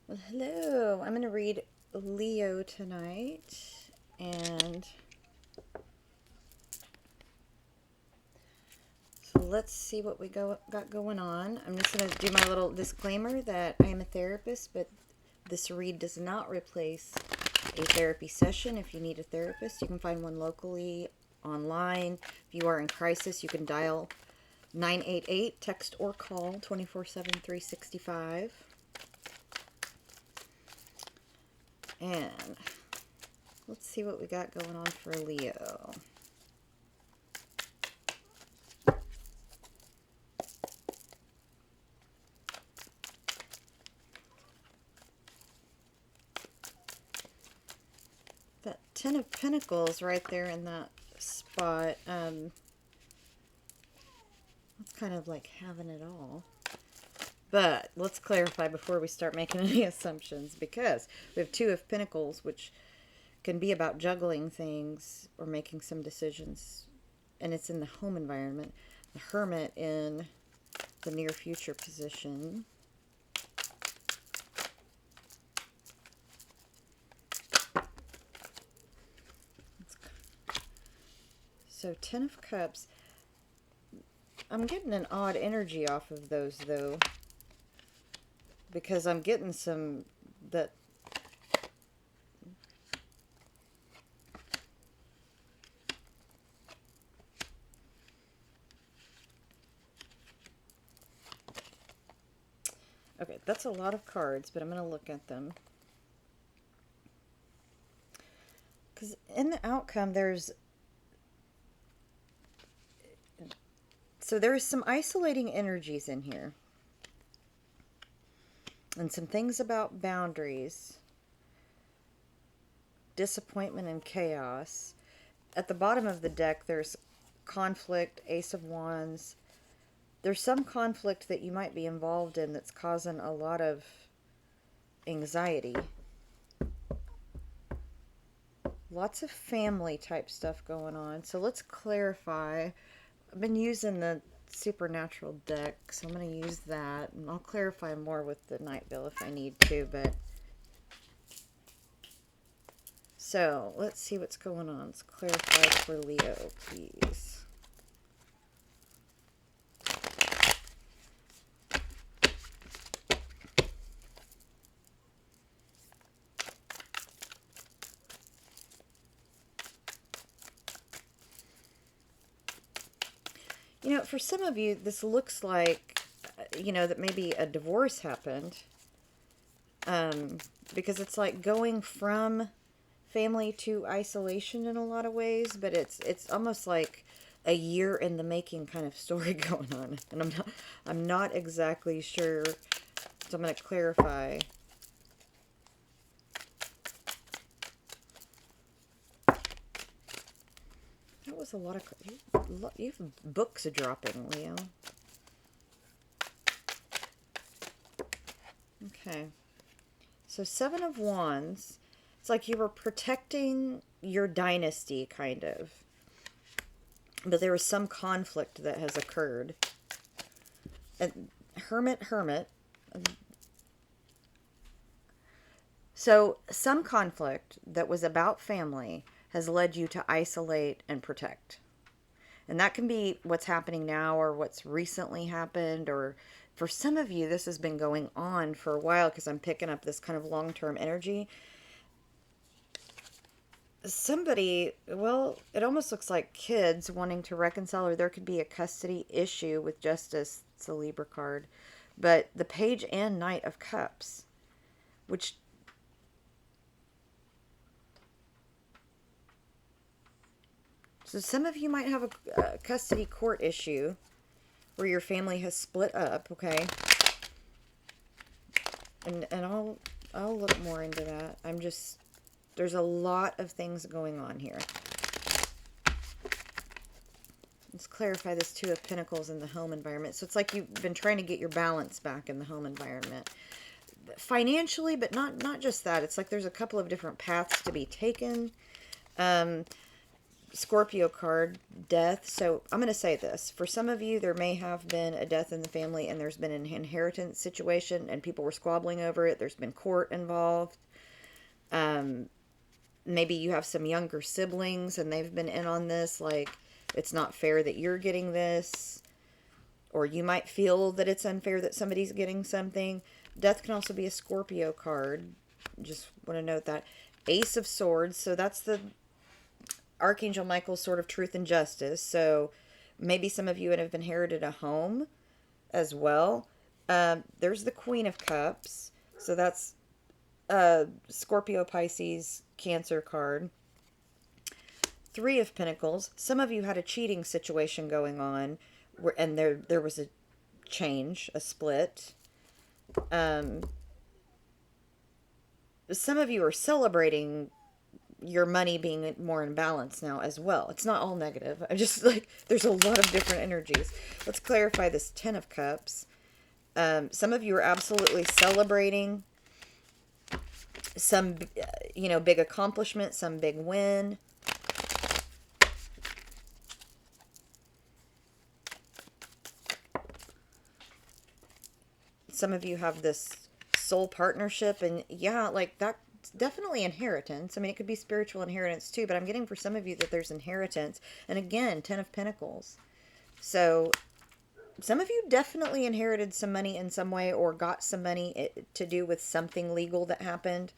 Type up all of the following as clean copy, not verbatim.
Well, hello. I'm going to read Leo tonight, and so let's see what we got going on. I'm just going to do my little disclaimer that I am a therapist, but this read does not replace a therapy session. If you need a therapist, you can find one locally, online. If you are in crisis, you can dial 988, text or call 24/7, 365. And let's see what we got going on for Leo. That Ten of Pentacles right there in that spot. It's kind of like having it all. But let's clarify before we start making any assumptions, because we have Two of Pentacles, which can be about juggling things or making some decisions, and it's in the home environment. The Hermit in the near future position. So Ten of Cups. I'm getting an odd energy off of those, though, because I'm getting some that okay, that's a lot of cards, but I'm going to look at them. Because in the outcome, there's some isolating energies in here. And some things about boundaries, disappointment, and chaos. At the bottom of the deck, there's conflict, Ace of Wands. There's some conflict that you might be involved in that's causing a lot of anxiety. Lots of family type stuff going on. So let's clarify. I've been using the supernatural deck, so I'm going to use that. And I'll clarify more with the Night Bill if I need to, but so let's see what's going on. Let's clarify for Leo, please. You know, for some of you, this looks like, that maybe a divorce happened. Because it's like going from family to isolation in a lot of ways, but it's almost like a year in the making kind of story going on. And I'm not exactly sure, so I'm going to clarify. That was a lot of... You have books dropping, Leo. Okay. So Seven of Wands. It's like you were protecting your dynasty, kind of. But there was some conflict that has occurred. And Hermit. So some conflict that was about family has led you to isolate and protect. And that can be what's happening now or what's recently happened, or for some of you, this has been going on for a while because I'm picking up this kind of long-term energy. Somebody, well, it almost looks like kids wanting to reconcile, or there could be a custody issue with Justice. It's a Libra card. But the Page and Knight of Cups, which... So some of you might have a custody court issue where your family has split up, okay? And I'll look more into that. There's a lot of things going on here. Let's clarify this Two of Pentacles in the home environment. So it's like you've been trying to get your balance back in the home environment. Financially, but not just that. It's like there's a couple of different paths to be taken. Scorpio card, death. So I'm going to say this. For some of you, there may have been a death in the family and there's been an inheritance situation and people were squabbling over it. There's been court involved. Maybe you have some younger siblings and they've been in on this. Like, it's not fair that you're getting this. Or you might feel that it's unfair that somebody's getting something. Death can also be a Scorpio card. Just want to note that. Ace of Swords. So that's the Archangel Michael's sort of truth and justice. So maybe some of you have inherited a home as well. There's the Queen of Cups. So that's Scorpio, Pisces, Cancer card. Three of Pentacles. Some of you had a cheating situation going on, and there was a change, a split. Some of you are celebrating your money being more in balance now as well. It's not all negative. I just like, there's a lot of different energies. Let's clarify this Ten of Cups. Some of you are absolutely celebrating some, big accomplishment, some big win. Some of you have this soul partnership, and yeah, like that's definitely inheritance. I mean, it could be spiritual inheritance too, but I'm getting for some of you that there's inheritance. And again, Ten of Pentacles. So some of you definitely inherited some money in some way or got some money to do with something legal that happened.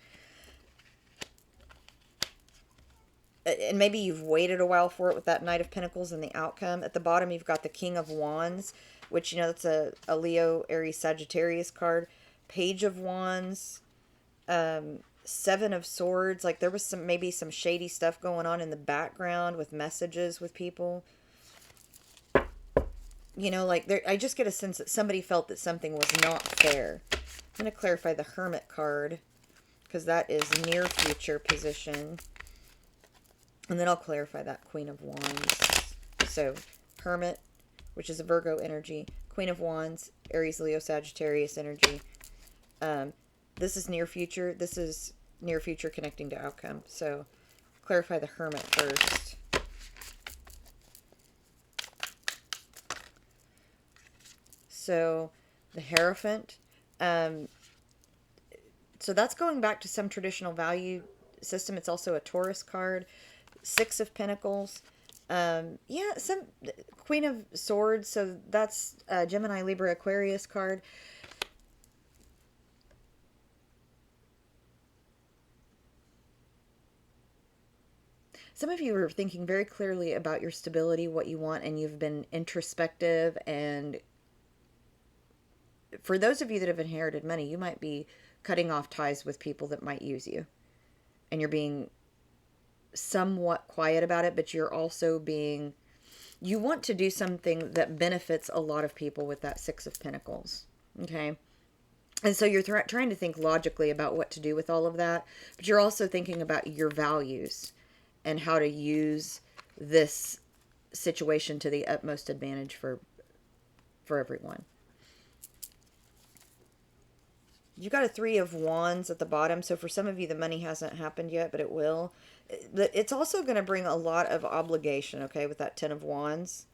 And maybe you've waited a while for it with that Knight of Pentacles and the outcome. At the bottom, you've got the King of Wands, which, that's a Leo, Aries, Sagittarius card. Page of Wands, Seven of Swords. Like there was maybe some shady stuff going on in the background with messages with people. Like I just get a sense that somebody felt that something was not fair. I'm going to clarify the Hermit card because that is near future position. And then I'll clarify that Queen of Wands. So, Hermit, which is a Virgo energy. Queen of Wands, Aries, Leo, Sagittarius energy. This is near future. This is near future connecting to outcome. So, clarify the Hermit first. So, the Hierophant. So, that's going back to some traditional value system. It's also a Taurus card. Six of Pentacles. Some Queen of Swords. So that's Gemini, Libra, Aquarius card. Some of you are thinking very clearly about your stability, what you want, and you've been introspective. And for those of you that have inherited money, you might be cutting off ties with people that might use you. And you're being somewhat quiet about it, but you're also you want to do something that benefits a lot of people with that Six of Pentacles. Okay. And so you're trying to think logically about what to do with all of that, but you're also thinking about your values and how to use this situation to the utmost advantage for everyone. You got a Three of Wands at the bottom. So for some of you, the money hasn't happened yet, but it will. It's also going to bring a lot of obligation, okay, with that Ten of Wands.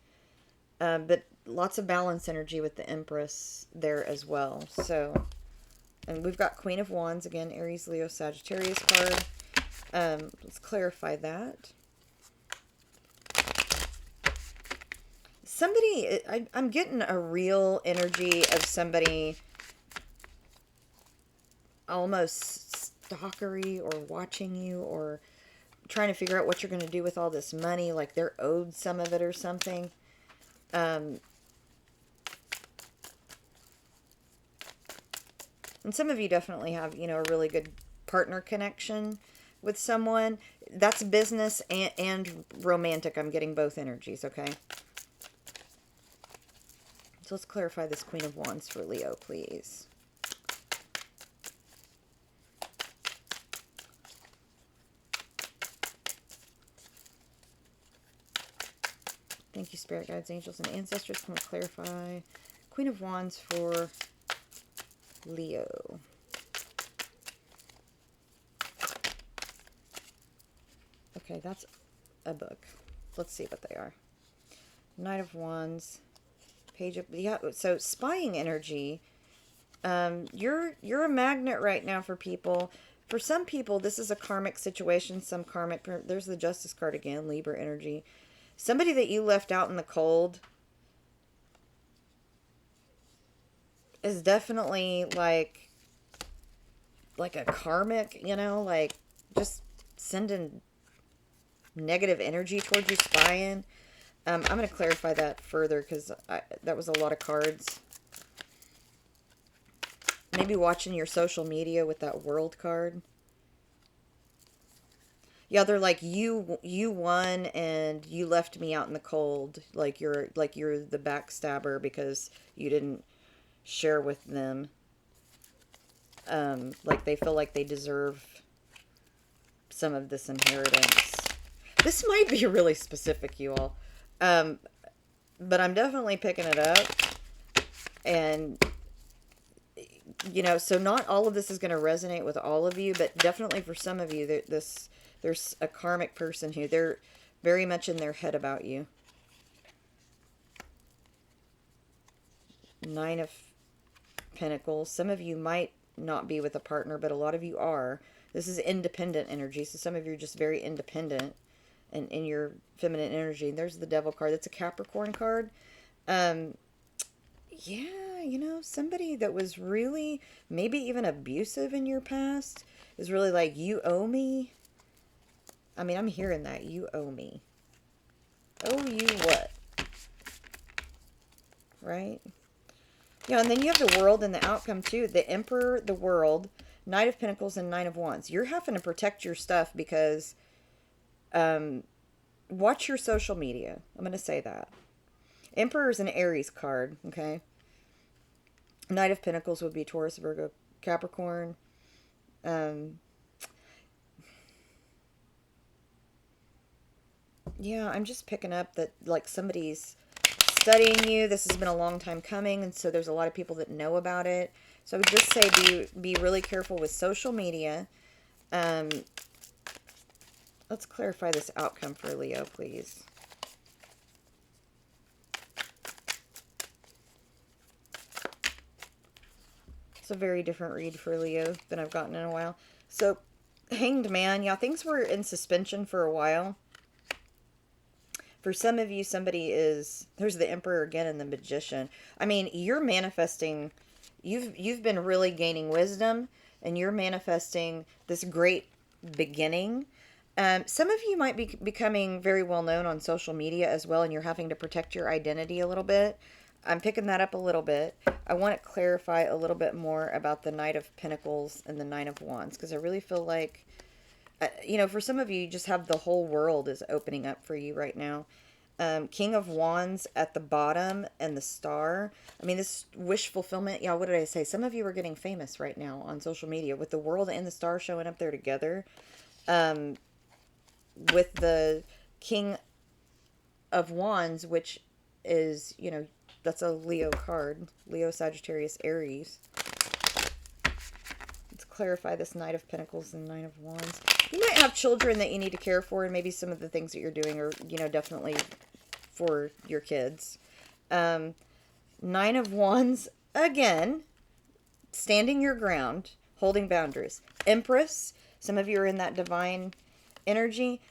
But lots of balance energy with the Empress there as well. So, and we've got Queen of Wands, again, Aries, Leo, Sagittarius card. Let's clarify that. Somebody, I'm getting a real energy of somebody almost stalkery or watching you or trying to figure out what you're going to do with all this money, like they're owed some of it or something. And some of you definitely have, a really good partner connection with someone. That's business and romantic. I'm getting both energies, okay? So let's clarify this Queen of Wands for Leo, please. Thank you, Spirit Guides, Angels, and Ancestors. Can we clarify Queen of Wands for Leo? Okay, that's a book. let's see what they are. Knight of Wands, Page of, yeah, so spying energy. You're a magnet right now for people. For some people, this is a karmic situation. Some karmic, there's the Justice card again, Libra energy. Somebody that you left out in the cold is definitely like a karmic, you know, like just sending negative energy towards you, spying. I'm going to clarify that further because that was a lot of cards. Maybe watching your social media with that World card. Yeah, they're like, you won and you left me out in the cold. Like you're the backstabber because you didn't share with them. Like they feel like they deserve some of this inheritance. This might be really specific, you all. But I'm definitely picking it up. And, you know, so not all of this is going to resonate with all of you, but definitely for some of you, there's a karmic person who they're very much in their head about you. Nine of Pentacles. Some of you might not be with a partner, but a lot of you are. This is independent energy, so some of you are just very independent and in your feminine energy. And there's the Devil card. That's a Capricorn card. Yeah, you know, somebody that was really maybe even abusive in your past is really like, you owe me. I mean, I'm hearing that. You owe me. Owe you what? Right? Yeah, and then you have the World and the outcome too. The Emperor, the World, Knight of Pentacles, and Nine of Wands. You're having to protect your stuff because watch your social media. I'm going to say that. Emperor is an Aries card, okay? Knight of Pentacles would be Taurus, Virgo, Capricorn. Yeah, I'm just picking up that like somebody's studying you. This has been a long time coming, and so there's a lot of people that know about it. So I would just say be really careful with social media. Let's clarify this outcome for Leo, please. It's a very different read for Leo than I've gotten in a while. So, Hanged Man, yeah, things were in suspension for a while. For some of you, somebody is, there's the Emperor again and the Magician. I mean, you're manifesting, you've been really gaining wisdom, and you're manifesting this great beginning. Some of you might be becoming very well known on social media as well, and you're having to protect your identity a little bit. I'm picking that up a little bit. I want to clarify a little bit more about the Knight of Pentacles and the Nine of Wands, because I really feel like, you know, for some of you, you just have the whole world is opening up for you right now. King of Wands at the bottom and the Star. I mean, this wish fulfillment. Yeah, what did I say? Some of you are getting famous right now on social media with the World and the Star showing up there together. With the King of Wands, which is, you know, that's a Leo card. Leo, Sagittarius, Aries. Let's clarify this Knight of Pentacles and Nine of Wands. You might have children that you need to care for, and maybe some of the things that you're doing are, you know, definitely for your kids. Nine of Wands, again, standing your ground, holding boundaries. Empress, some of you are in that divine energy.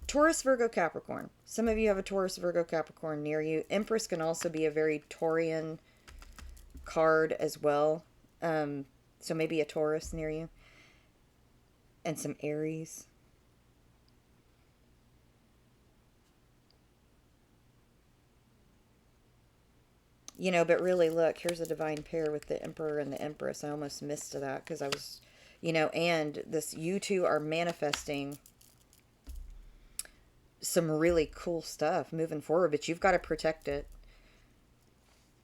Taurus, Virgo, Capricorn. Some of you have a Taurus, Virgo, Capricorn near you. Empress can also be a very Taurian card as well. So maybe a Taurus near you. And some Aries. You know, but really, look, here's a divine pair with the Emperor and the Empress. I almost missed that because I was, you know, and this, you two are manifesting some really cool stuff moving forward, but you've got to protect it.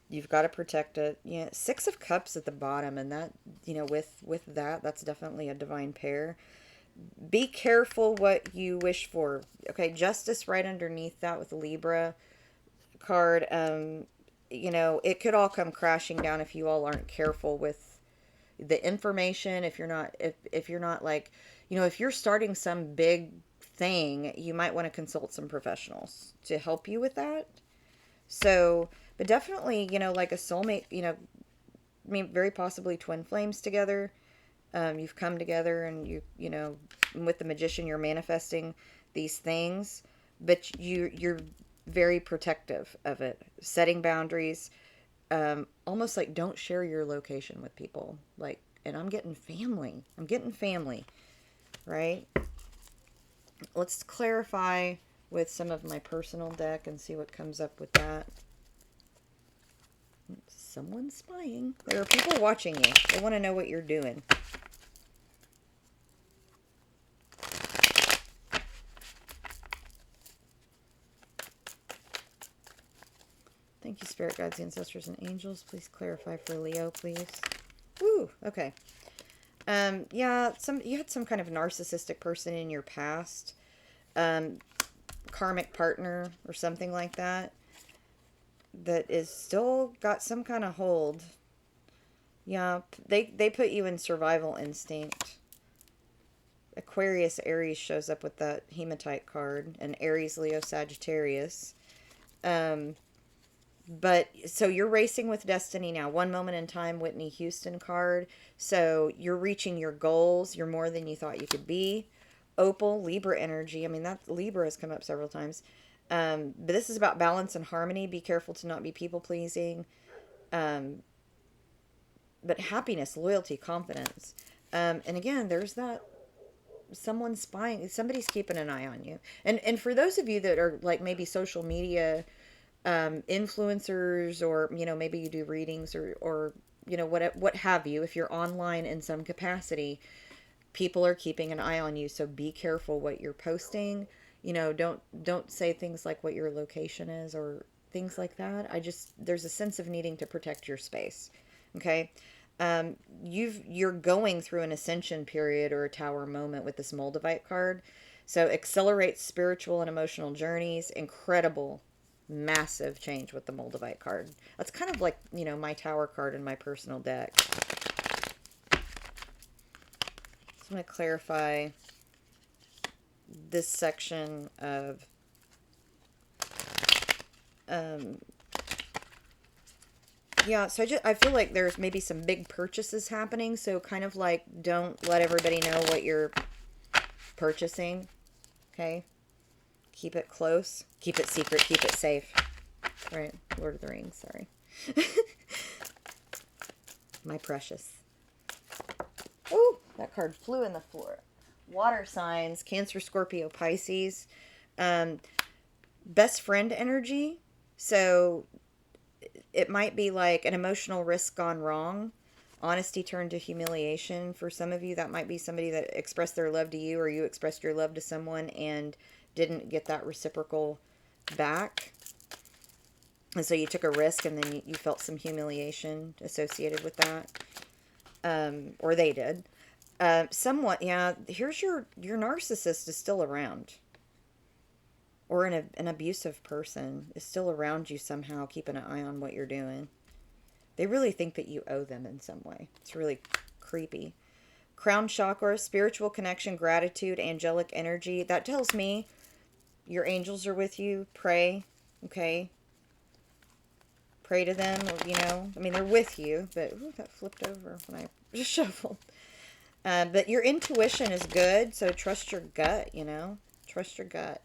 You've got to protect it. Yeah, Six of Cups at the bottom, and that, you know, with that, that's definitely a divine pair. Be careful what you wish for. Okay, Justice right underneath that with the Libra card. You know, it could all come crashing down if you all aren't careful with the information. If you're not, if you're not like, you know, if you're starting some big thing, you might want to consult some professionals to help you with that. So, but definitely, like a soulmate, I mean, very possibly twin flames together. You've come together and with the magician, you're manifesting these things, but you're very protective of it, setting boundaries, almost like don't share your location with people. Like, and I'm getting family, right? Let's clarify with some of my personal deck and see what comes up with that. Someone's spying. There are people watching you. They want to know what you're doing. Thank you, spirit guides, ancestors, and angels. Please clarify for Leo, please. Woo, okay. Yeah, you had some kind of narcissistic person in your past, karmic partner or something like that, that is still got some kind of hold. Yeah, they put you in survival instinct. Aquarius Aries shows up with that hematite card, and Aries Leo Sagittarius. But so you're racing with destiny now. One moment in time, Whitney Houston card. So you're reaching your goals. You're more than you thought you could be. Opal, Libra energy. I mean, that Libra has come up several times. But this is about balance and harmony. Be careful to not be people pleasing. But happiness, loyalty, confidence. And again, there's that someone spying. Somebody's keeping an eye on you. And for those of you that are like maybe social media influencers, or maybe you do readings, or what have you, if you're online in some capacity, people are keeping an eye on you. So be careful what you're posting. Don't say things like what your location is or things like that. There's a sense of needing to protect your space. Okay. You're going through an ascension period or a tower moment with this Moldavite card. So accelerate spiritual and emotional journeys. Incredible, massive change with the Moldavite card. That's kind of like, my tower card in my personal deck. So I'm going to clarify this section of yeah, so I feel like there's maybe some big purchases happening, so kind of like don't let everybody know what you're purchasing. Okay? Keep it close. Keep it secret. Keep it safe. Right. Lord of the Rings. Sorry. My precious. Ooh, that card flew in the floor. Water signs. Cancer, Scorpio, Pisces. Best friend energy. So it might be like an emotional risk gone wrong. Honesty turned to humiliation. For some of you, that might be somebody that expressed their love to you, or you expressed your love to someone and didn't get that reciprocal back. And so you took a risk, and then you felt some humiliation associated with that. Or they did. Somewhat, yeah. Here's your narcissist is still around. Or an abusive person is still around you somehow, keeping an eye on what you're doing. They really think that you owe them in some way. It's really creepy. Crown chakra, spiritual connection, gratitude, angelic energy. That tells me your angels are with you. Pray, okay? Pray to them, I mean, they're with you, but ooh, that flipped over when I just shuffled. But your intuition is good, so trust your gut, Trust your gut.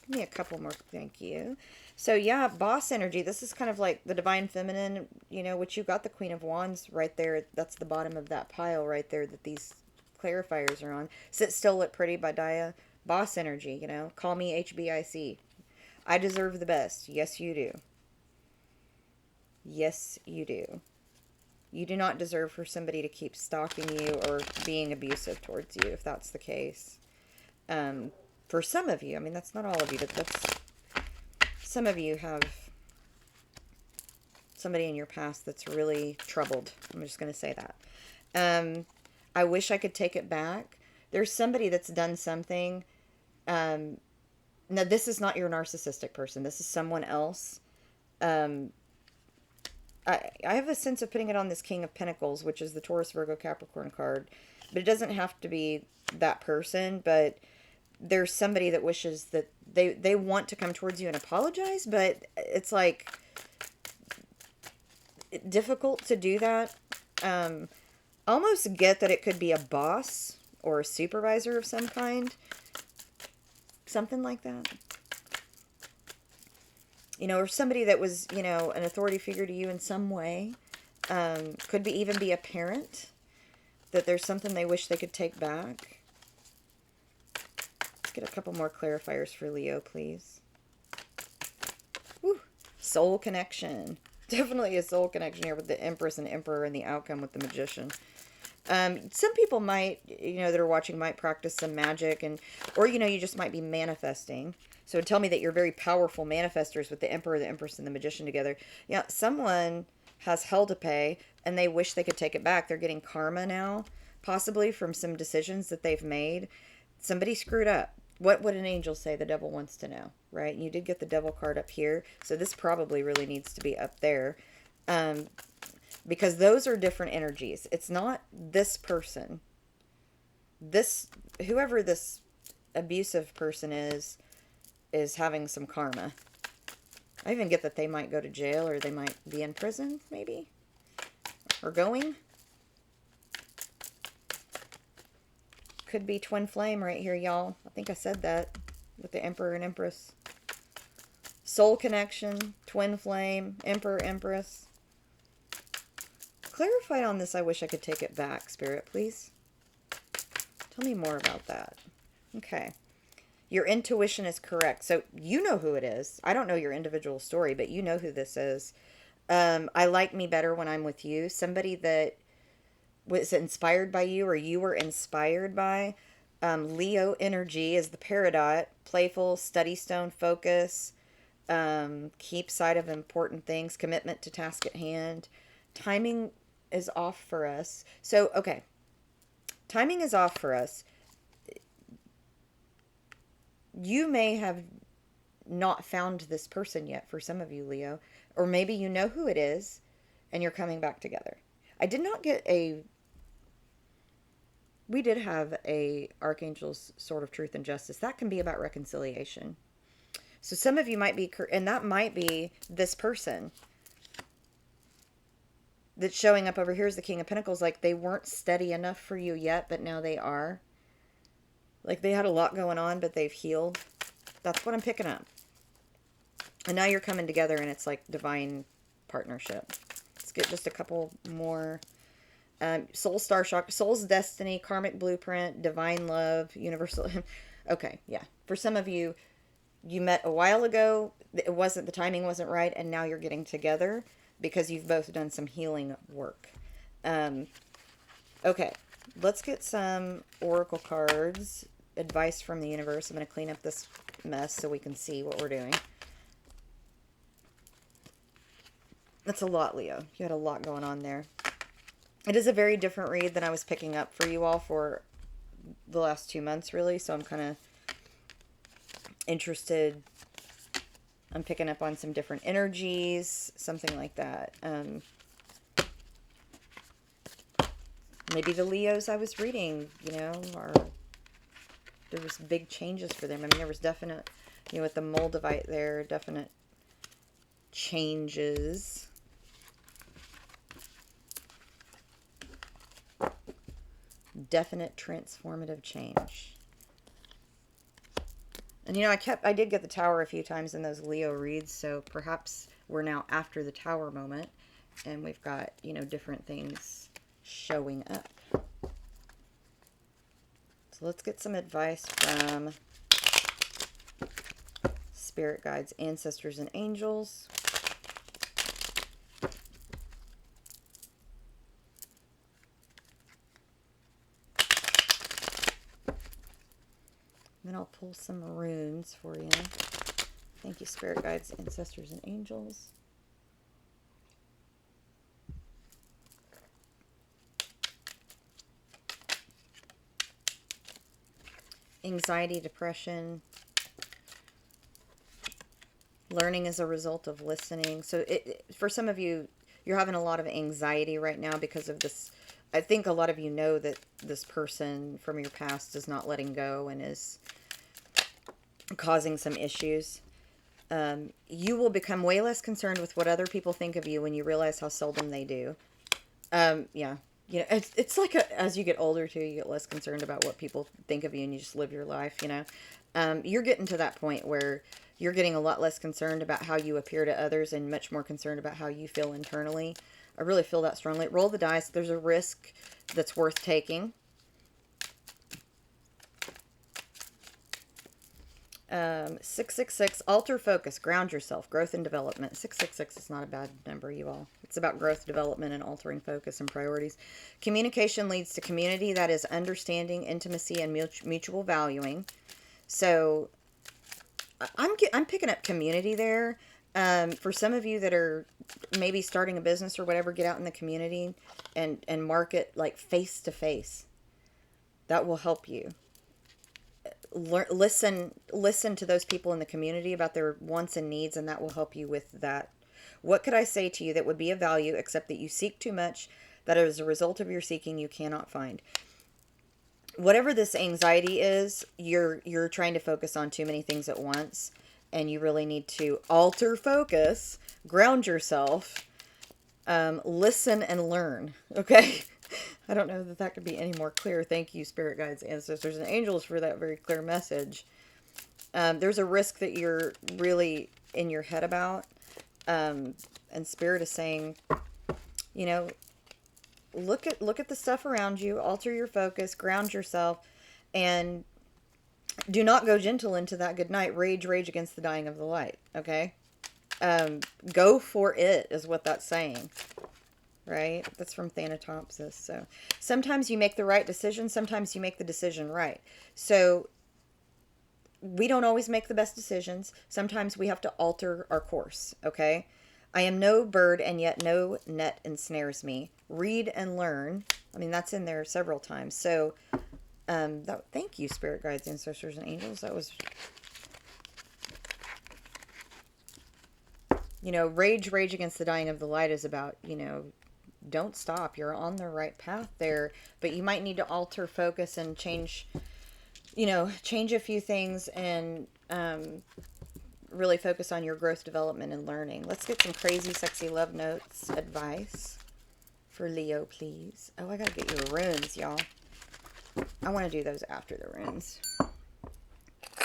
Give me a couple more, thank you. So yeah, boss energy. This is kind of like the divine feminine, which you got the Queen of Wands right there. That's the bottom of that pile right there that these clarifiers are on. Sit Still, Look Pretty by Daya. Boss energy, Call me HBIC. I deserve the best. Yes, you do. Yes, you do. You do not deserve for somebody to keep stalking you or being abusive towards you, if that's the case. For some of you, I mean, that's not all of you, but some of you have somebody in your past that's really troubled. I'm just going to say that. I wish I could take it back. There's somebody that's done something. Now, this is not your narcissistic person. This is someone else. I have a sense of putting it on this King of Pentacles, which is the Taurus, Virgo, Capricorn card. But it doesn't have to be that person. But there's somebody that wishes that they want to come towards you and apologize, but it's like difficult to do that. Almost get that it could be a boss or a supervisor of some kind, something like that. You know, or somebody that was, you know, an authority figure to you in some way. Could be even be a parent, that there's something they wish they could take back. Let's get a couple more clarifiers for Leo, please. Whew. Soul connection. Definitely a soul connection here with the Empress and Emperor, and the outcome with the Magician. Some people might, you know, that are watching might practice some magic, and or, you know, you just might be manifesting. So tell me that you're very powerful manifestors with the Emperor, the Empress, and the Magician together. Yeah, someone has hell to pay, and they wish they could take it back. They're getting karma now, possibly from some decisions that they've made. Somebody screwed up. What would an angel say? The devil wants to know, right? You did get the devil card up here, so this probably really needs to be up there. Because those are different energies. It's not this person. Whoever this abusive person is having some karma. I even get that they might go to jail, or they might be in prison, maybe. Or going. Could be twin flame right here, y'all. I think I said that with the Emperor and Empress. Soul connection, twin flame, Emperor, Empress. Clarify on this. I wish I could take it back, Spirit, please. Tell me more about that. Okay. Your intuition is correct. So you know who it is. I don't know your individual story, but you know who this is. I like me better when I'm with you. Somebody that was inspired by you, or you were inspired by. Leo energy is the peridot. Playful, study stone, focus. Keep sight of important things. Commitment to task at hand. Timing is off for us. So, okay. Timing is off for us. You may have not found this person yet for some of you, Leo. Or maybe you know who it is, and you're coming back together. I did not get a... We did have a Archangel's Sword of Truth and Justice. That can be about reconciliation. So some of you might be... And that might be this person that's showing up over here is the King of Pentacles. Like, they weren't steady enough for you yet, but now they are. Like, they had a lot going on, but they've healed. That's what I'm picking up. And now you're coming together, and it's like divine partnership. Let's get just a couple more. Soul Star Shock, Soul's Destiny, Karmic Blueprint, Divine Love, Universal. Okay, yeah. For some of you, you met a while ago. It wasn't, the timing wasn't right, and now you're getting together because you've both done some healing work. Okay, let's get some oracle cards. Advice from the universe. I'm going to clean up this mess so we can see what we're doing. That's a lot, Leo. You had a lot going on there. It is a very different read than I was picking up for you all for the last 2 months, really. So I'm kind of interested. I'm picking up on some different energies, something like that. Maybe the Leos I was reading, you know, are... There was big changes for them. I mean, there was definite, you know, with the Moldavite there, definite changes. Definite transformative change. And, you know, I did get the Tower a few times in those Leo reads, so perhaps we're now after the Tower moment, and we've got, you know, different things showing up. So let's get some advice from spirit guides, ancestors, and angels. Then I'll pull some runes for you. Thank you, spirit guides, ancestors, and angels. Anxiety, depression, learning as a result of listening. So for some of you, you're having a lot of anxiety right now because of this. I think a lot of you know that this person from your past is not letting go and is causing some issues. You will become way less concerned with what other people think of you when you realize how seldom they do. Yeah. You know, it's like as you get older too, you get less concerned about what people think of you and you just live your life, you know. You're getting to that point where you're getting a lot less concerned about how you appear to others and much more concerned about how you feel internally. I really feel that strongly. Roll the dice. There's a risk that's worth taking. 666, alter focus, ground yourself, growth and development. 666 is not a bad number, you all. It's about growth, development, and altering focus and priorities. Communication leads to community, that is understanding, intimacy, and mutual valuing. So I'm picking up community there. For some of you that are maybe starting a business or whatever, get out in the community and market like face to face. That will help you. Listen to those people in the community about their wants and needs, and that will help you with that. What could I say to you that would be of value, except that you seek too much, that as a result of your seeking you cannot find? Whatever this anxiety is, you're trying to focus on too many things at once, and you really need to alter focus, ground yourself, listen and learn. Okay. I don't know that that could be any more clear. Thank you, spirit guides, ancestors, and angels for that very clear message. There's a risk that you're really in your head about. And spirit is saying, you know, look at the stuff around you, alter your focus, ground yourself, and do not go gentle into that good night. Rage against the dying of the light. Okay? Go for it is what that's saying. Right? That's from Thanatopsis. So sometimes you make the right decision. Sometimes you make the decision right. So we don't always make the best decisions. Sometimes we have to alter our course. Okay. I am no bird and yet no net ensnares me. Read and learn. I mean, that's in there several times. So, thank you, spirit guides, ancestors, and angels. That was, you know, rage against the dying of the light is about, you know, don't stop. You're on the right path there, but you might need to alter focus and change a few things and really focus on your growth, development, and learning. Let's get some crazy, sexy love notes advice for Leo, please. Oh, I gotta get you the runes, y'all. I want to do those after the runes. I'm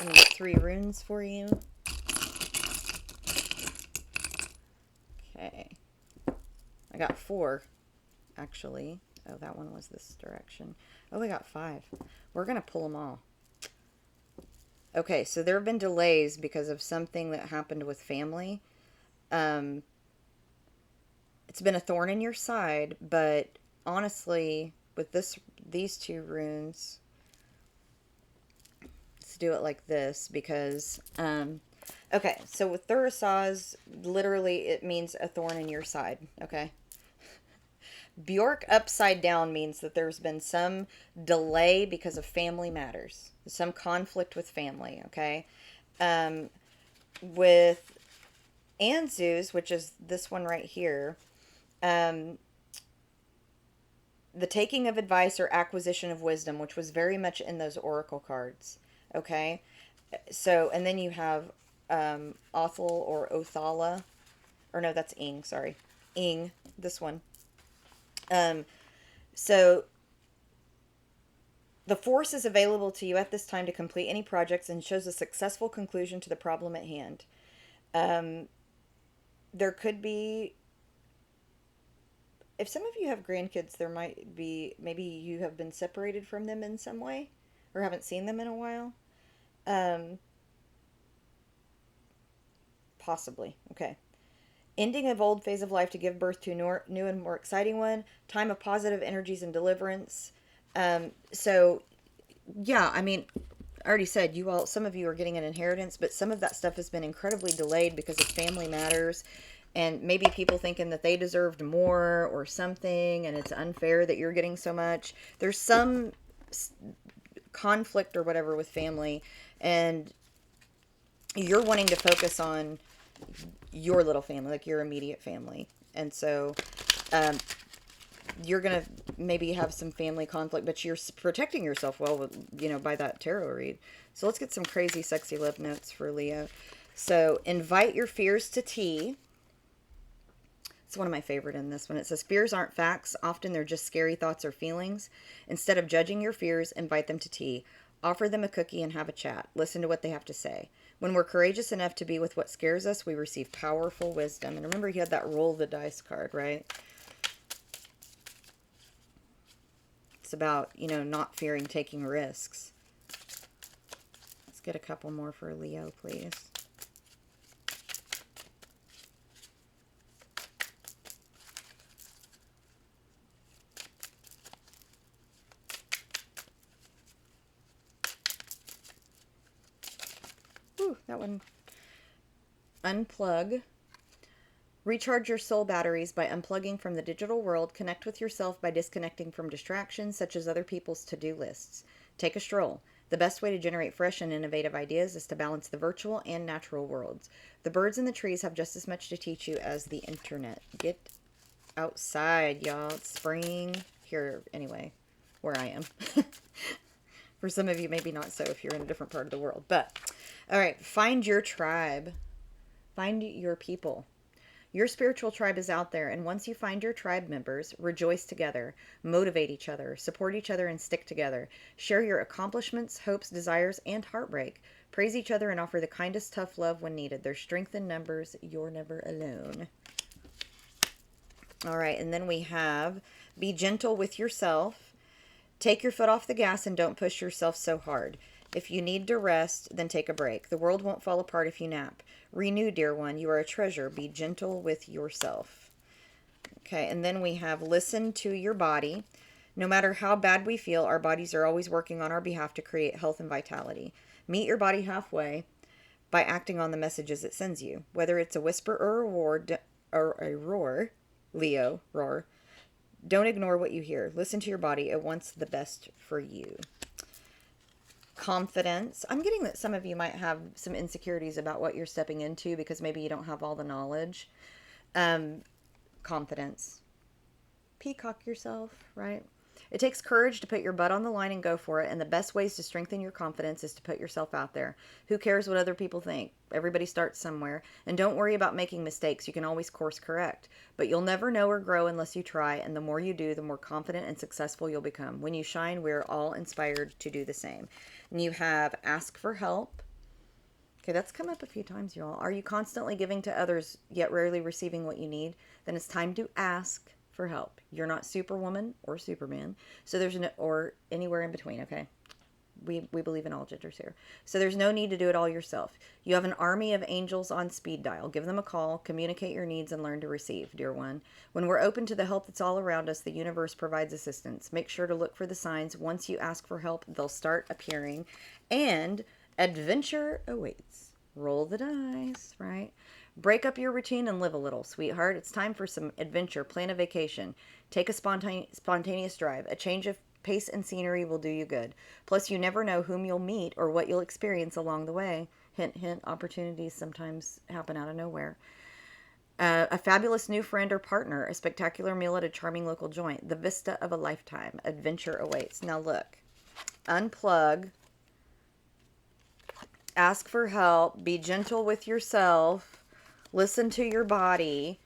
gonna get 3 runes for you. Okay. I got 4, actually. Oh, that one was this direction. Oh, I got 5. We're going to pull them all. Okay, so there have been delays because of something that happened with family. It's been a thorn in your side, but honestly, with these 2 runes, let's do it like this because... okay, so with Thurisaz, literally it means a thorn in your side, okay? Bjork upside down means that there's been some delay because of family matters, some conflict with family, okay? With Anzus, which is this one right here, the taking of advice or acquisition of wisdom, which was very much in those oracle cards, okay? So, and then you have Othal or Othala, or no, that's Ing, sorry. Ing, this one. So the force is available to you at this time to complete any projects and shows a successful conclusion to the problem at hand. There could be, if some of you have grandkids, there might be, maybe you have been separated from them in some way or haven't seen them in a while. Possibly. Okay. Ending of old phase of life to give birth to a new and more exciting one. Time of positive energies and deliverance. So, yeah, I mean, I already said some of you are getting an inheritance, but some of that stuff has been incredibly delayed because of family matters. And maybe people thinking that they deserved more or something, and it's unfair that you're getting so much. There's some conflict or whatever with family, and you're wanting to focus on your little family, like your immediate family. And so you're going to maybe have some family conflict, but you're protecting yourself well with, by that tarot read. So let's get some crazy, sexy love notes for Leo. So invite your fears to tea. It's one of my favorite in this one. It says, fears aren't facts. Often they're just scary thoughts or feelings. Instead of judging your fears, invite them to tea. Offer them a cookie and have a chat. Listen to what they have to say. When we're courageous enough to be with what scares us, we receive powerful wisdom. And remember, he had that roll the dice card, right? It's about, not fearing taking risks. Let's get a couple more for Leo, please. Ooh, that one. Unplug. Recharge your soul batteries by unplugging from the digital world. Connect with yourself by disconnecting from distractions such as other people's to-do lists. Take a stroll. The best way to generate fresh and innovative ideas is to balance the virtual and natural worlds. The birds and the trees have just as much to teach you as the internet. Get outside, y'all. It's spring here anyway, where I am. For some of you, maybe not so if you're in a different part of the world. But, all right, find your tribe. Find your people. Your spiritual tribe is out there, and once you find your tribe members, rejoice together, motivate each other, support each other, and stick together. Share your accomplishments, hopes, desires, and heartbreak. Praise each other and offer the kindest tough love when needed. There's strength in numbers. You're never alone. All right, and then we have, be gentle with yourself. Take your foot off the gas and don't push yourself so hard. If you need to rest, then take a break. The world won't fall apart if you nap. Renew, dear one. You are a treasure. Be gentle with yourself. Okay, and then we have listen to your body. No matter how bad we feel, our bodies are always working on our behalf to create health and vitality. Meet your body halfway by acting on the messages it sends you. Whether it's a whisper or a roar, Leo, roar. Don't ignore what you hear. Listen to your body. It wants the best for you. Confidence. I'm getting that some of you might have some insecurities about what you're stepping into because maybe you don't have all the knowledge. Confidence. Peacock yourself, right? It takes courage to put your butt on the line and go for it, and the best ways to strengthen your confidence is to put yourself out there. Who cares what other people think? Everybody starts somewhere. And don't worry about making mistakes. You can always course correct. But you'll never know or grow unless you try, and the more you do, the more confident and successful you'll become. When you shine, we're all inspired to do the same. And you have ask for help. Okay, that's come up a few times, y'all. Are you constantly giving to others, yet rarely receiving what you need? Then it's time to ask for help. You're not Superwoman or Superman, so there's no, or anywhere in between, okay? We believe in all genders here. So there's no need to do it all yourself. You have an army of angels on speed dial. Give them a call, communicate your needs, and learn to receive, dear one. When we're open to the help that's all around us, the universe provides assistance. Make sure to look for the signs. Once you ask for help, they'll start appearing, and adventure awaits. Roll the dice, right? Break up your routine and live a little, sweetheart. It's time for some adventure. Plan a vacation. Take a spontaneous drive. A change of pace and scenery will do you good. Plus, you never know whom you'll meet or what you'll experience along the way. Hint, hint, opportunities sometimes happen out of nowhere. A fabulous new friend or partner. A spectacular meal at a charming local joint. The vista of a lifetime. Adventure awaits. Now look. Unplug. Ask for help. Be gentle with yourself. Listen to your body.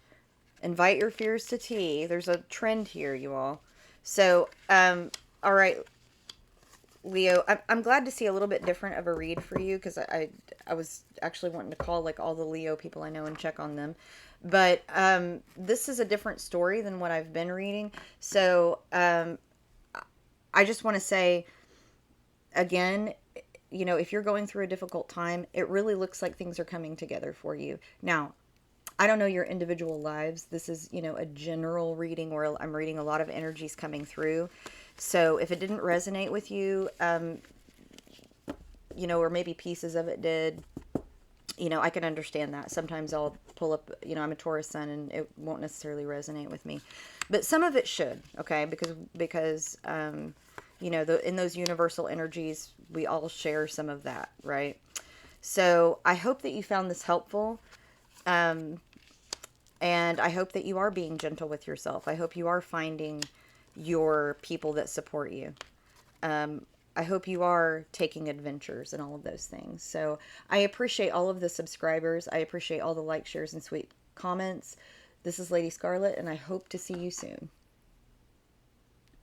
Invite your fears to tea. There's a trend here, you all. So, all right, Leo, I'm glad to see a little bit different of a read for you because I was actually wanting to call like all the Leo people I know and check on them. But this is a different story than what I've been reading. So I just want to say, again, if you're going through a difficult time, it really looks like things are coming together for you. Now, I don't know your individual lives. This is, a general reading where I'm reading a lot of energies coming through. So if it didn't resonate with you, or maybe pieces of it did, I can understand that. Sometimes I'll pull up, I'm a Taurus sun and it won't necessarily resonate with me. But some of it should, okay? Because in those universal energies, we all share some of that, right? So I hope that you found this helpful. And I hope that you are being gentle with yourself. I hope you are finding your people that support you. I hope you are taking adventures and all of those things. So I appreciate all of the subscribers. I appreciate all the likes, shares, and sweet comments. This is Lady Scarlett, and I hope to see you soon.